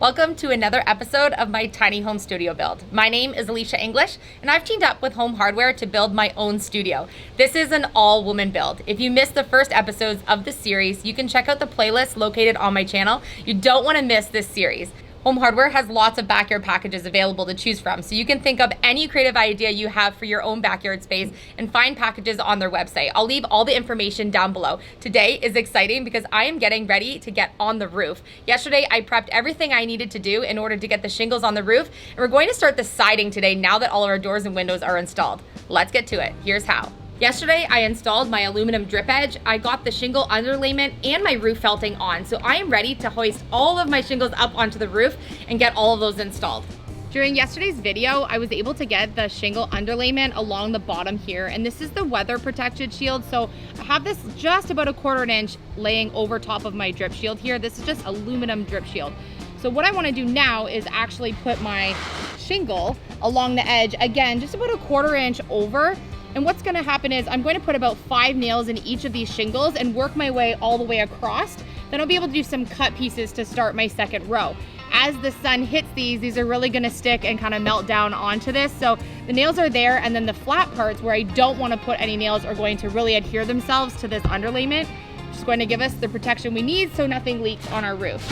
Welcome to another episode of my tiny home studio build. My name is Elysia English, and I've teamed up with Home Hardware to build my own studio. This is an all-woman build. If you missed the first episodes of this series, you can check out the playlist located on my channel. You don't want to miss this series. Home Hardware has lots of backyard packages available to choose from, so you can think of any creative idea you have for your own backyard space and find packages on their website. I'll leave all the information down below. Today is exciting because I am getting ready to get on the roof. Yesterday, I prepped everything I needed to do in order to get the shingles on the roof, and we're going to start the siding today now that all of our doors and windows are installed. Let's get to it. Here's how. Yesterday, I installed my aluminum drip edge. I got the shingle underlayment and my roof felting on. So I am ready to hoist all of my shingles up onto the roof and get all of those installed. During yesterday's video, I was able to get the shingle underlayment along the bottom here. And this is the weather protected shield. So I have this just about a 1/4 inch laying over top of my drip shield here. This is just aluminum drip shield. So what I want to do now is actually put my shingle along the edge, again, just about a 1/4 inch over. And what's gonna happen is I'm going to put about 5 nails in each of these shingles and work my way all the way across. Then I'll be able to do some cut pieces to start my second row. As the sun hits these are really gonna stick and kind of melt down onto this. So the nails are there, and then the flat parts where I don't wanna put any nails are going to really adhere themselves to this underlayment, which is going to give us the protection we need so nothing leaks on our roof.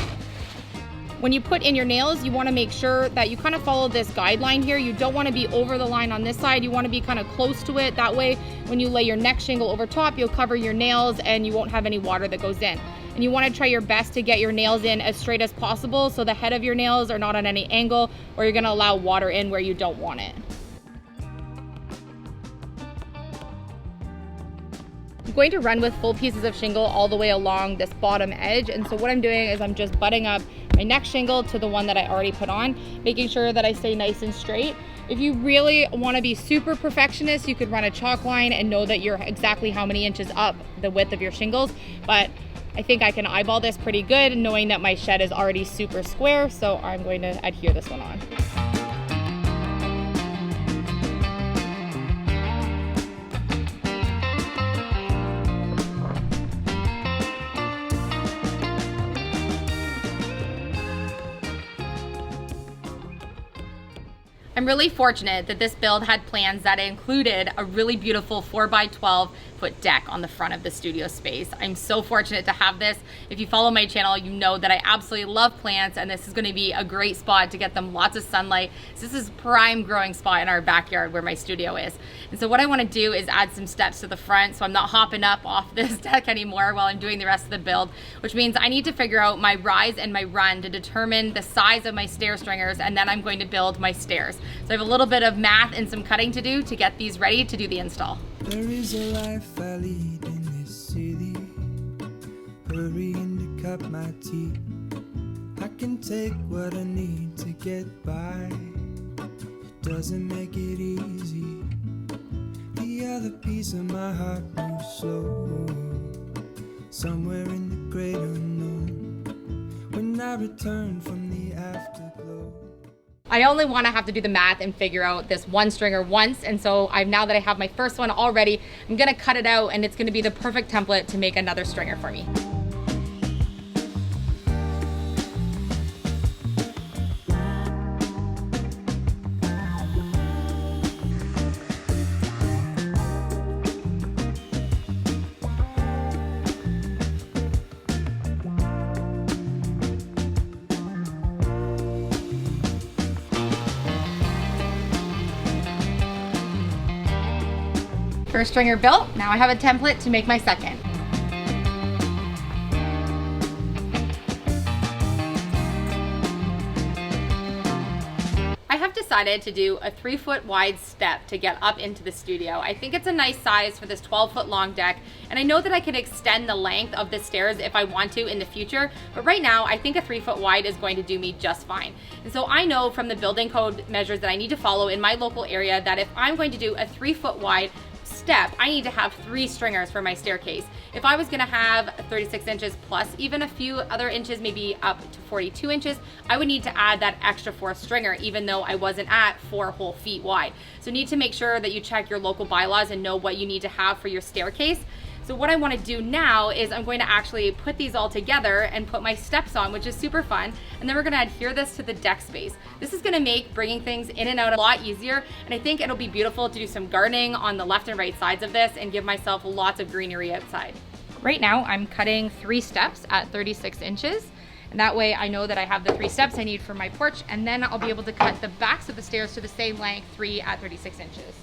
When you put in your nails, you wanna make sure that you kind of follow this guideline here. You don't wanna be over the line on this side. You wanna be kind of close to it. That way, when you lay your next shingle over top, you'll cover your nails and you won't have any water that goes in. And you wanna try your best to get your nails in as straight as possible so the head of your nails are not on any angle, or you're gonna allow water in where you don't want it. I'm going to run with full pieces of shingle all the way along this bottom edge. And so what I'm doing is I'm just butting up my next shingle to the one that I already put on, making sure that I stay nice and straight. If you really want to be super perfectionist, you could run a chalk line and know that you're exactly how many inches up the width of your shingles. But I think I can eyeball this pretty good, knowing that my shed is already super square. So I'm going to adhere this one on. I'm really fortunate that this build had plans that included a really beautiful 4x12 foot deck on the front of the studio space. I'm so fortunate to have this. If you follow my channel, you know that I absolutely love plants, and this is going to be a great spot to get them lots of sunlight. So this is a prime growing spot in our backyard where my studio is. And so what I want to do is add some steps to the front so I'm not hopping up off this deck anymore while I'm doing the rest of the build, which means I need to figure out my rise and my run to determine the size of my stair stringers, and then I'm going to build my stairs. So I have a little bit of math and some cutting to do to get these ready to do the install. There is a life I lead in this city, hurrying to cut my teeth. I can take what I need to get by. It doesn't make it easy. The other piece of my heart moves slow, somewhere in the great unknown. When I return from the afterglow, I only want to have to do the math and figure out this one stringer once, and so now that I have my first one already, I'm gonna cut it out, and it's gonna be the perfect template to make another stringer for me. First stringer built, now I have a template to make my second. I have decided to do a 3-foot wide step to get up into the studio. I think it's a nice size for this 12-foot long deck, and I know that I can extend the length of the stairs if I want to in the future, but right now I think a 3-foot wide is going to do me just fine. And so I know from the building code measures that I need to follow in my local area that if I'm going to do a 3-foot wide step, I need to have 3 stringers for my staircase. If I was gonna have 36 inches plus even a few other inches, maybe up to 42 inches, I would need to add that extra 4th stringer, even though I wasn't at 4 whole feet wide. So you need to make sure that you check your local bylaws and know what you need to have for your staircase. So what I want to do now is I'm going to actually put these all together and put my steps on, which is super fun. And then we're going to adhere this to the deck space. This is going to make bringing things in and out a lot easier. And I think it'll be beautiful to do some gardening on the left and right sides of this and give myself lots of greenery outside. Right now I'm cutting 3 steps at 36 inches. And that way I know that I have the 3 steps I need for my porch, and then I'll be able to cut the backs of the stairs to the same length, 3 at 36 inches.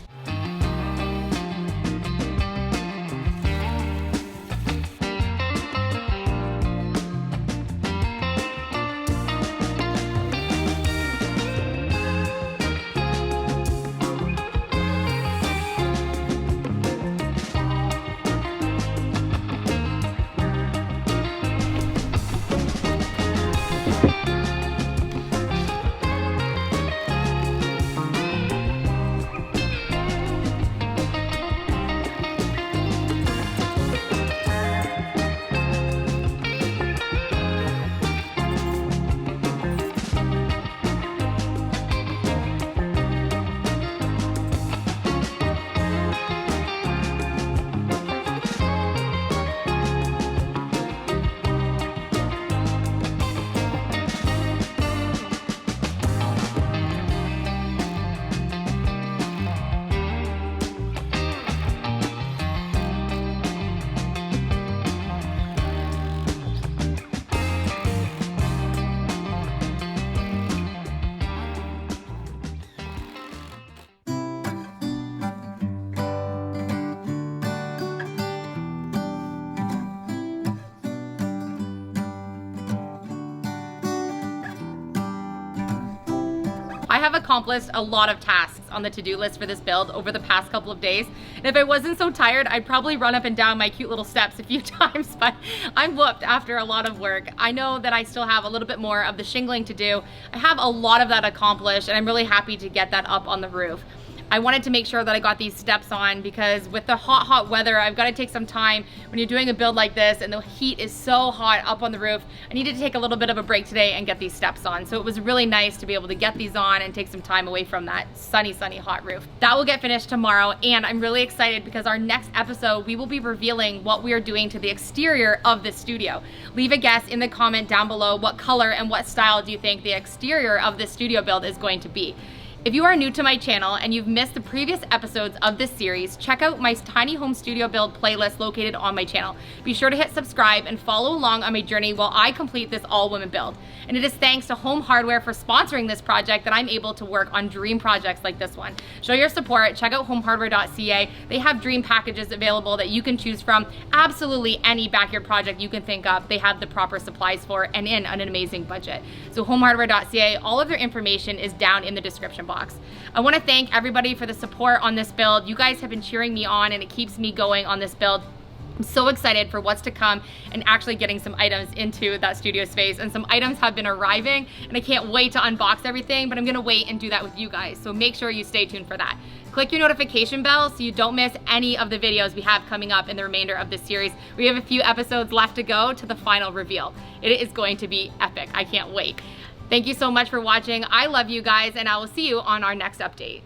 I have accomplished a lot of tasks on the to-do list for this build over the past couple of days. And if I wasn't so tired, I'd probably run up and down my cute little steps a few times, but I'm whooped after a lot of work. I know that I still have a little bit more of the shingling to do. I have a lot of that accomplished, and I'm really happy to get that up on the roof. I wanted to make sure that I got these steps on because with the hot weather, I've got to take some time when you're doing a build like this and the heat is so hot up on the roof. I needed to take a little bit of a break today and get these steps on. So it was really nice to be able to get these on and take some time away from that sunny hot roof. That will get finished tomorrow, and I'm really excited because our next episode, we will be revealing what we are doing to the exterior of this studio. Leave a guess in the comment down below what color and what style do you think the exterior of this studio build is going to be. If you are new to my channel and you've missed the previous episodes of this series, check out my tiny home studio build playlist located on my channel. Be sure to hit subscribe and follow along on my journey while I complete this all-women build. And it is thanks to Home Hardware for sponsoring this project that I'm able to work on dream projects like this one. Show your support, check out homehardware.ca. They have dream packages available that you can choose from. Absolutely any backyard project you can think of, they have the proper supplies for and in an amazing budget. So homehardware.ca, all of their information is down in the description box. I want to thank everybody for the support on this build. You guys have been cheering me on and it keeps me going on this build. I'm so excited for what's to come and actually getting some items into that studio space, and some items have been arriving and I can't wait to unbox everything, but I'm gonna wait and do that with you guys. So make sure you stay tuned for that. Click your notification bell so you don't miss any of the videos we have coming up in the remainder of this series. We have a few episodes left to go to the final reveal. It is going to be epic. I can't wait. Thank you so much for watching. I love you guys, and I will see you on our next update.